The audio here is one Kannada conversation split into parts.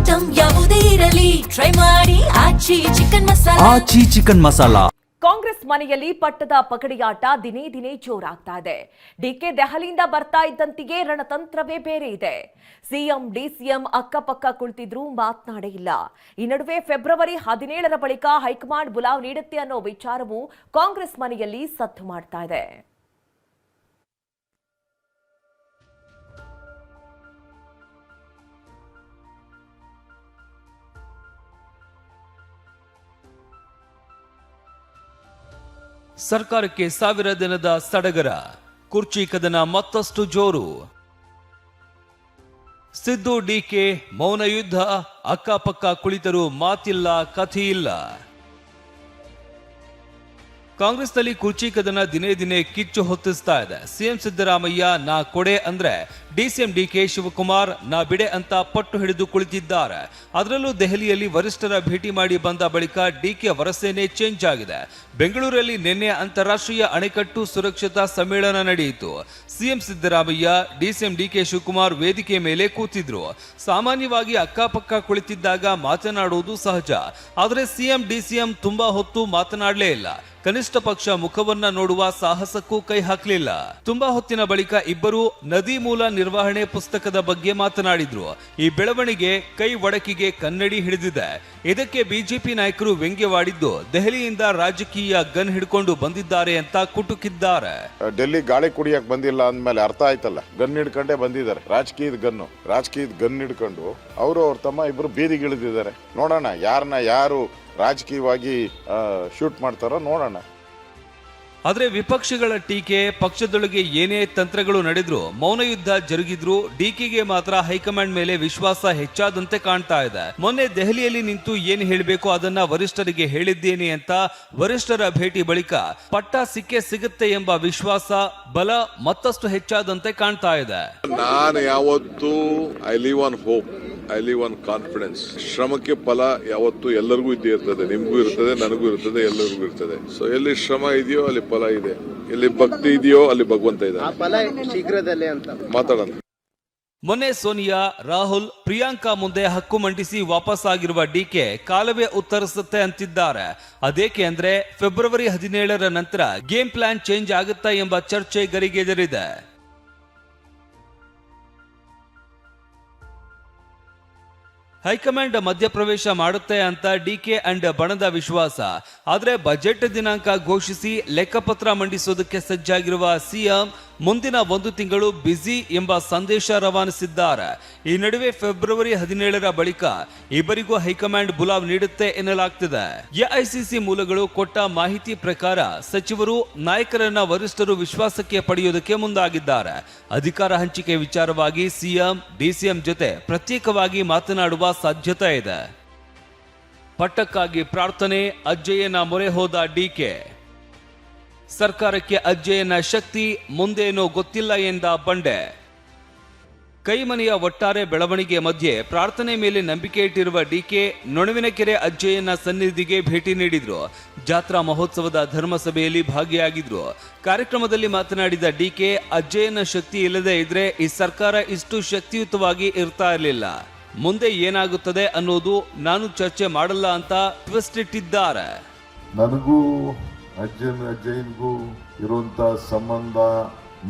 ಐಟಂ ಯಾವುದೇ ಇರಲಿ ಟ್ರೈ ಮಾಡಿ ಆಚಿ ಚಿಕನ್ ಮಸಾಲಾ. ಕಾಂಗ್ರೆಸ್ ಮನೆಯಲ್ಲಿ ಪಟ್ಟದ ಪಗಡಿಯಾಟ ದಿನೇ ದಿನೇ ಜೋರಾಗ್ತಾ ಇದೆ. ಡಿಕೆ ದೆಹಲಿಯಿಂದ ಬರ್ತಾ ಇದ್ದಂತೆಯೇ ರಣತಂತ್ರವೇ ಬೇರೆ ಇದೆ. ಸಿಎಂ ಡಿಸಿಎಂ ಅಕ್ಕಪಕ್ಕ ಕುಳಿತಿದ್ರೂ ಮಾತನಾಡೇ ಇಲ್ಲ. ಈ ನಡುವೆ ಫೆಬ್ರವರಿ 17ರ ಬಳಿಕ ಹೈಕಮಾಂಡ್ ಬುಲಾವ್ ನೀಡುತ್ತೆ ಅನ್ನೋ ವಿಚಾರವು ಕಾಂಗ್ರೆಸ್ ಮನೆಯಲ್ಲಿ ಸದ್ದು ಮಾಡ್ತಾ ಇದೆ. ಸರ್ಕಾರಕ್ಕೆ 1000 ದಿನದ ಸಡಗರ, ಕುರ್ಚಿ ಕದನ ಮತ್ತಷ್ಟು ಜೋರು. ಸಿದ್ದು ಡಿಕೆ ಮೌನ ಯುದ್ಧ, ಅಕ್ಕಪಕ್ಕ ಕುಳಿತರೂ ಮಾತಿಲ್ಲ, ಕಥೆಯಿಲ್ಲ. ಕಾಂಗ್ರೆಸ್ನಲ್ಲಿ ಕುರ್ಚಿ ಕದನ ದಿನೇ ದಿನೇ ಕಿಚ್ಚು ಹೊತ್ತಿಸ್ತಾ ಇದೆ. ಸಿಎಂ ಸಿದ್ದರಾಮಯ್ಯ ನಾ ಕೊಡೆ ಅಂದ್ರೆ ಡಿಸಿಎಂ ಡಿಕೆ ಶಿವಕುಮಾರ್ ನಾ ಬಿಡೆ ಅಂತ ಪಟ್ಟು ಹಿಡಿದು ಕುಳಿತಿದ್ದಾರೆ. ಅದರಲ್ಲೂ ದೆಹಲಿಯಲ್ಲಿ ವರಿಷ್ಠರ ಭೇಟಿ ಮಾಡಿ ಬಂದ ಬಳಿಕ ಡಿಕೆ ವರಸೇನೆ ಚೇಂಜ್ ಆಗಿದೆ. ಬೆಂಗಳೂರಲ್ಲಿ ನಿನ್ನೆ ಅಂತಾರಾಷ್ಟ್ರೀಯ ಅಣೆಕಟ್ಟು ಸುರಕ್ಷತಾ ಸಮ್ಮೇಳನ ನಡೆಯಿತು. ಸಿಎಂ ಸಿದ್ದರಾಮಯ್ಯ ಡಿಸಿಎಂ ಡಿಕೆ ಶಿವಕುಮಾರ್ ವೇದಿಕೆ ಮೇಲೆ ಕೂತಿದ್ರು. ಸಾಮಾನ್ಯವಾಗಿ ಅಕ್ಕಪಕ್ಕ ಕುಳಿತಿದ್ದಾಗ ಮಾತನಾಡುವುದು ಸಹಜ. ಆದರೆ ಸಿಎಂ ಡಿಸಿಎಂ ತುಂಬಾ ಹೊತ್ತು ಮಾತನಾಡಲೇ ಇಲ್ಲ. ಕನಿಷ್ಠ ಪಕ್ಷ ಮುಖವನ್ನ ನೋಡುವ ಸಾಹಸಕ್ಕೂ ಕೈ ಹಾಕಲಿಲ್ಲ. ತುಂಬಾ ಹೊತ್ತಿನ ಬಳಿಕ ಇಬ್ಬರು ನದಿ ಮೂಲ ನಿರ್ವಹಣೆ ಪುಸ್ತಕದ ಬಗ್ಗೆ ಮಾತನಾಡಿದ್ರು. ಈ ಬೆಳವಣಿಗೆ ಕೈ ಒಡಕಿಗೆ ಕನ್ನಡಿ ಹಿಡಿದಿದೆ. ಇದಕ್ಕೆ ಬಿಜೆಪಿ ನಾಯಕರು ವ್ಯಂಗ್ಯವಾಡಿದ್ದು ದೆಹಲಿಯಿಂದ ರಾಜಕೀಯ ಗನ್ ಹಿಡ್ಕೊಂಡು ಬಂದಿದ್ದಾರೆ ಅಂತ ಕುಟುಕಿದ್ದಾರೆ. ಡೆಲ್ಲಿ ಗಾಳಿ ಕುಡಿಯಕ್ ಬಂದಿಲ್ಲ ಅಂದ್ಮೇಲೆ ಅರ್ಥ ಆಯ್ತಲ್ಲ, ಗನ್ ಹಿಡ್ಕೊಂಡೇ ಬಂದಿದ್ದಾರೆ. ರಾಜಕೀಯದ ಗನ್ ಹಿಡ್ಕೊಂಡು ಅವರು ಅವ್ರ ತಮ್ಮ ಇಬ್ರು ಬೀದಿಗಿಳಿದಿದ್ದಾರೆ. ನೋಡೋಣ ಯಾರನ್ನ ಯಾರು ರಾಜಕೀಯವಾಗಿ ಶೂಟ್ ಮಾಡ್ತಾರೋ ನೋಡೋಣ. ಆದ್ರೆ ವಿಪಕ್ಷಗಳ ಟೀಕೆ, ಪಕ್ಷದೊಳಗೆ ಏನೇ ತಂತ್ರಗಳು ನಡೆದ್ರು, ಮೌನ ಯುದ್ಧ ಜರುಗಿದ್ರು, ಡಿಕೆಗೆ ಮಾತ್ರ ಹೈಕಮಾಂಡ್ ಮೇಲೆ ವಿಶ್ವಾಸ ಹೆಚ್ಚಾದಂತೆ ಕಾಣ್ತಾ ಇದೆ. ಮೊನ್ನೆ ದೆಹಲಿಯಲ್ಲಿ ನಿಂತು ಏನ್ ಹೇಳಬೇಕು ಅದನ್ನ ವರಿಷ್ಠರಿಗೆ ಹೇಳಿದ್ದೇನೆ ಅಂತ ವರಿಷ್ಠರ ಭೇಟಿ ಬಳಿಕ ಪಟ್ಟ ಸಿಗುತ್ತೆ ಎಂಬ ವಿಶ್ವಾಸ, ಬಲ ಮತ್ತಷ್ಟು ಹೆಚ್ಚಾದಂತೆ ಕಾಣ್ತಾ ಇದೆ. ನಾನು ಯಾವತ್ತು I live on hope, I live on confidence. ಶ್ರಮಕ್ಕೆ ಫಲ ಯಾವತ್ತು ಎಲ್ಲರಿಗೂ ಇದ್ದೇ ಇರ್ತದೆ. ನಿಮಗೂ ಇರ್ತದೆ, ನನಗೂ ಇರ್ತದೆ, ಎಲ್ಲರಿಗೂ ಇರ್ತದೆ. ಸೊ ಎಲ್ಲಿ ಶ್ರಮ ಇದೆಯೋ ಅಲ್ಲಿ ಫಲ ಇದೆ, ಎಲ್ಲಿ ಭಕ್ತಿ ಇದೆಯೋ ಅಲ್ಲಿ ಭಗವಂತ ಇದೆ. ಶೀಘ್ರದಲ್ಲೇ ಅಂತ ಮಾತಾಡೋಣ. ಮೊನ್ನೆ ಸೋನಿಯಾ, ರಾಹುಲ್, ಪ್ರಿಯಾಂಕಾ ಮುಂದೆ ಹಕ್ಕು ಮಂಡಿಸಿ ವಾಪಸ್ ಆಗಿರುವ ಡಿಕೆ ಕಾಲವೇ ಉತ್ತರಿಸುತ್ತೆ ಅಂತಿದ್ದಾರೆ. ಅದೇಕೆ ಅಂದ್ರೆ ಫೆಬ್ರವರಿ 17ರ ನಂತರ ಗೇಮ್ ಪ್ಲಾನ್ ಚೇಂಜ್ ಆಗುತ್ತಾ ಎಂಬ ಚರ್ಚೆ ಗರಿಗೆದರಿದೆ. ಹೈಕಮಾಂಡ್ ಮಧ್ಯಪ್ರವೇಶ ಮಾಡುತ್ತೆ ಅಂತ ಡಿಕೆ ಅಂಡ್ ಬಣದ ವಿಶ್ವಾಸ. ಆದ್ರೆ ಬಜೆಟ್ ದಿನಾಂಕ ಘೋಷಿಸಿ ಲೆಕ್ಕಪತ್ರ ಮಂಡಿಸೋದಕ್ಕೆ ಸಜ್ಜಾಗಿರುವ ಸಿಎಂ ಮುಂದಿನ 1 ತಿಂಗಳು ಬ್ಯುಸಿ ಎಂಬ ಸಂದೇಶ ರವಾನಿಸಿದ್ದಾರೆ. ಈ ನಡುವೆ ಫೆಬ್ರವರಿ 17ರ ಬಳಿಕ ಇಬ್ಬರಿಗೂ ಹೈಕಮಾಂಡ್ ಬುಲಾವ್ ನೀಡುತ್ತೆ ಎನ್ನಲಾಗ್ತಿದೆ. ಎಐಸಿಸಿ ಮೂಲಗಳು ಕೊಟ್ಟ ಮಾಹಿತಿ ಪ್ರಕಾರ ಸಚಿವರು ನಾಯಕರನ್ನ ವರಿಷ್ಠರು ವಿಶ್ವಾಸಕ್ಕೆ ಪಡೆಯುವುದಕ್ಕೆ ಮುಂದಾಗಿದ್ದಾರೆ. ಅಧಿಕಾರ ಹಂಚಿಕೆ ವಿಚಾರವಾಗಿ ಸಿಎಂ ಡಿಸಿಎಂ ಜೊತೆ ಪ್ರತ್ಯೇಕವಾಗಿ ಮಾತನಾಡುವ ಸಾಧ್ಯತೆ ಇದೆ. ಪಟ್ಟಕ್ಕಾಗಿ ಪ್ರಾರ್ಥನೆ, ಅಜ್ಜಯ್ಯನ ಮೊರೆ ಹೋದ ಡಿಕೆ. ಸರ್ಕಾರಕ್ಕೆ ಅಜ್ಜಯ್ಯನ ಶಕ್ತಿ, ಮುಂದೇನೋ ಗೊತ್ತಿಲ್ಲ ಎಂದ ಬಂಡೆ. ಕೈಮನೆಯ ಒಟ್ಟಾರೆ ಬೆಳವಣಿಗೆ ಮಧ್ಯೆ ಪ್ರಾರ್ಥನೆ ಮೇಲೆ ನಂಬಿಕೆ ಇಟ್ಟಿರುವ ಡಿಕೆ ನೊಣವಿನಕೆರೆ ಅಜ್ಜಯ್ಯನ ಸನ್ನಿಧಿಗೆ ಭೇಟಿ ನೀಡಿದ್ರು. ಜಾತ್ರಾ ಮಹೋತ್ಸವದ ಧರ್ಮಸಭೆಯಲ್ಲಿ ಭಾಗಿಯಾಗಿದ್ರು. ಕಾರ್ಯಕ್ರಮದಲ್ಲಿ ಮಾತನಾಡಿದ ಡಿಕೆ, ಅಜ್ಜಯ್ಯನ ಶಕ್ತಿ ಇಲ್ಲದೆ ಇದ್ರೆ ಈ ಸರ್ಕಾರ ಇಷ್ಟು ಶಕ್ತಿಯುತವಾಗಿ ಇರ್ತಾ ಇರಲಿಲ್ಲ. ಮುಂದೆ ಏನಾಗುತ್ತದೆ ಅನ್ನೋದು ನಾನು ಚರ್ಚೆ ಮಾಡಲ್ಲ ಅಂತ ಟ್ವಿಸ್ಟ್ ಇಟ್ಟಿದ್ದಾರೆ. ನನಗೂ ಅಜ್ಜಯ್ಯನಿಗೂ ಇರುವಂತ ಸಂಬಂಧ,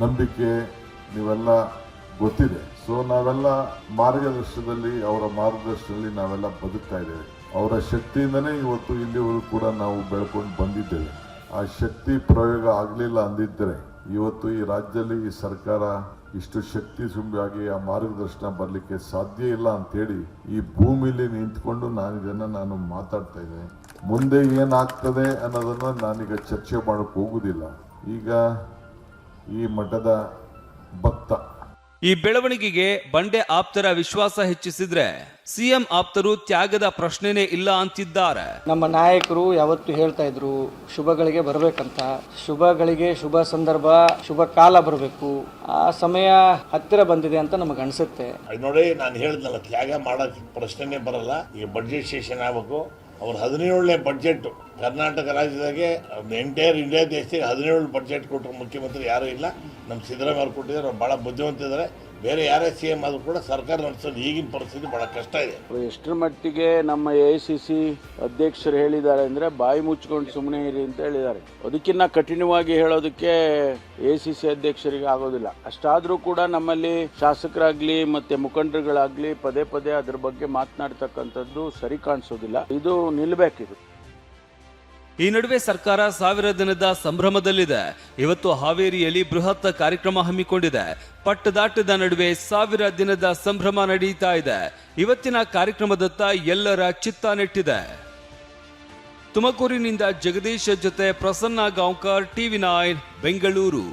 ನಂಬಿಕೆ ನೀವೆಲ್ಲ ಗೊತ್ತಿದೆ. ಸೊ ನಾವೆಲ್ಲ ಅವರ ಮಾರ್ಗದರ್ಶನದಲ್ಲಿ ನಾವೆಲ್ಲ ಬದುಕ್ತಾ ಇದ್ದೇವೆ. ಅವರ ಶಕ್ತಿಯಿಂದನೇ ಇವತ್ತು ಇಲ್ಲಿವರೆಗೂ ಕೂಡ ನಾವು ಬೆಳ್ಕೊಂಡು ಬಂದಿದ್ದೇವೆ. ಆ ಶಕ್ತಿ ಪ್ರಯೋಗ ಆಗಲಿಲ್ಲ ಅಂದಿದ್ದರೆ ಇವತ್ತು ಈ ರಾಜ್ಯದಲ್ಲಿ ಈ ಸರ್ಕಾರ ಇಷ್ಟು ಶಕ್ತಿ ತುಂಬಿಯಾಗಿ ಆ ಮಾರ್ಗದರ್ಶನ ಬರಲಿಕ್ಕೆ ಸಾಧ್ಯ ಇಲ್ಲ ಅಂತೇಳಿ ಈ ಭೂಮಿಲಿ ನಿಂತ್ಕೊಂಡು ನಾನು ಮಾತಾಡ್ತಾ ಇದ್ದೇನೆ. ಮುಂದೆ ಏನಾಗ್ತದೆ ಅನ್ನೋದನ್ನ ನಾನೀಗ ಚರ್ಚೆ ಮಾಡಕ್ಕೆ ಹೋಗುದಿಲ್ಲ. ಈಗ ಈ ಮಠದ ಭಕ್ತ. ಈ ಬೆಳವಣಿಗೆಗೆ ಬಂಡೆ ಆಪ್ತರ ವಿಶ್ವಾಸ ಹೆಚ್ಚಿಸಿದ್ರೆ ಸಿಎಂ ಆಪ್ತರು ತ್ಯಾಗದ ಪ್ರಶ್ನೆನೇ ಇಲ್ಲ ಅಂತಿದ್ದಾರೆ. ನಮ್ಮ ನಾಯಕರು ಯಾವತ್ತು ಹೇಳ್ತಾ ಇದ್ರು ಶುಭಗಳಿಗೆ ಬರಬೇಕಂತ. ಶುಭಗಳಿಗೆ ಶುಭ ಸಂದರ್ಭ, ಶುಭ ಕಾಲ ಬರಬೇಕು. ಆ ಸಮಯ ಹತ್ತಿರ ಬಂದಿದೆ ಅಂತ ನಮಗೆ ಅನ್ಸುತ್ತೆ. ನೋಡಿ, ನಾನು ಹೇಳಿದ್ನಲ್ಲ, ತ್ಯಾಗ ಮಾಡೋಕೆ ಪ್ರಶ್ನೆನೇ ಬರಲ್ಲ. ಈಗ ಬಡ್ಜೆಟ್ ಸೆಷನ್ ಆಗಬೇಕು. ಅವ್ರ 17ನೇ ಬಡ್ಜೆಟ್ ಕರ್ನಾಟಕ ರಾಜ್ಯದಾಗೆ ಎಂಟೈರ್ ಇಂಡಿಯಾ ದೇಶಕ್ಕೆ 17 ಬಡ್ಜೆಟ್ ಕೊಟ್ಟರು ಮುಖ್ಯಮಂತ್ರಿ ಯಾರೂ ಇಲ್ಲ. ನಮ್ಮ ಸಿದ್ದರಾಮಯ್ಯ ಅವ್ರು ಕೊಟ್ಟಿದ್ದಾರೆ. ಅವ್ರು ಭಾಳ ಬುದ್ಧಿವಂತಿದ್ದಾರೆ. ಬೇರೆ ಯಾರೇ CM ಆದ್ರೂ ಕೂಡ ಸರ್ಕಾರ ನಡೆಸೋದು ಈಗಿನ ಪರಿಸ್ಥಿತಿ ಬಹಳ ಕಷ್ಟ ಇದೆ. ಎಷ್ಟರ ಮಟ್ಟಿಗೆ ನಮ್ಮ AICC ಅಧ್ಯಕ್ಷರು ಹೇಳಿದ್ದಾರೆ ಅಂದ್ರೆ ಬಾಯಿ ಮುಚ್ಕೊಂಡು ಸುಮ್ಮನೆ ಇರಿ ಅಂತ ಹೇಳಿದ್ದಾರೆ. ಅದಕ್ಕಿಂತ ಕಠಿಣವಾಗಿ ಹೇಳೋದಕ್ಕೆ AICC ಅಧ್ಯಕ್ಷರಿಗೆ ಆಗೋದಿಲ್ಲ. ಅಷ್ಟಾದ್ರೂ ಕೂಡ ನಮ್ಮಲ್ಲಿ ಶಾಸಕರಾಗ್ಲಿ ಮತ್ತೆ ಮುಖಂಡರುಗಳಾಗ್ಲಿ ಪದೇ ಪದೇ ಅದ್ರ ಬಗ್ಗೆ ಮಾತನಾಡ್ತಕ್ಕಂಥದ್ದು ಸರಿ ಕಾಣಿಸೋದಿಲ್ಲ. ಇದು ನಿಲ್ಬೇಕಿದು. ಈ ನಡುವೆ ಸರ್ಕಾರ 1000 ದಿನದ ಸಂಭ್ರಮದಲ್ಲಿದೆ. ಇವತ್ತು ಹಾವೇರಿಯಲ್ಲಿ ಬೃಹತ್ ಕಾರ್ಯಕ್ರಮ ಹಮ್ಮಿಕೊಂಡಿದೆ. ಪಟ್ಟದಾಟದ ನಡುವೆ 1000 ದಿನದ ಸಂಭ್ರಮ ನಡೆಯುತ್ತಾ ಇದೆ. ಇವತ್ತಿನ ಕಾರ್ಯಕ್ರಮದತ್ತ ಎಲ್ಲರ ಚಿತ್ತ ನೆಟ್ಟಿದೆ. ತುಮಕೂರಿನಿಂದ ಜಗದೀಶ್ ಜೊತೆ ಪ್ರಸನ್ನ ಗಾಂವ್ಕರ್, TV9 ಬೆಂಗಳೂರು.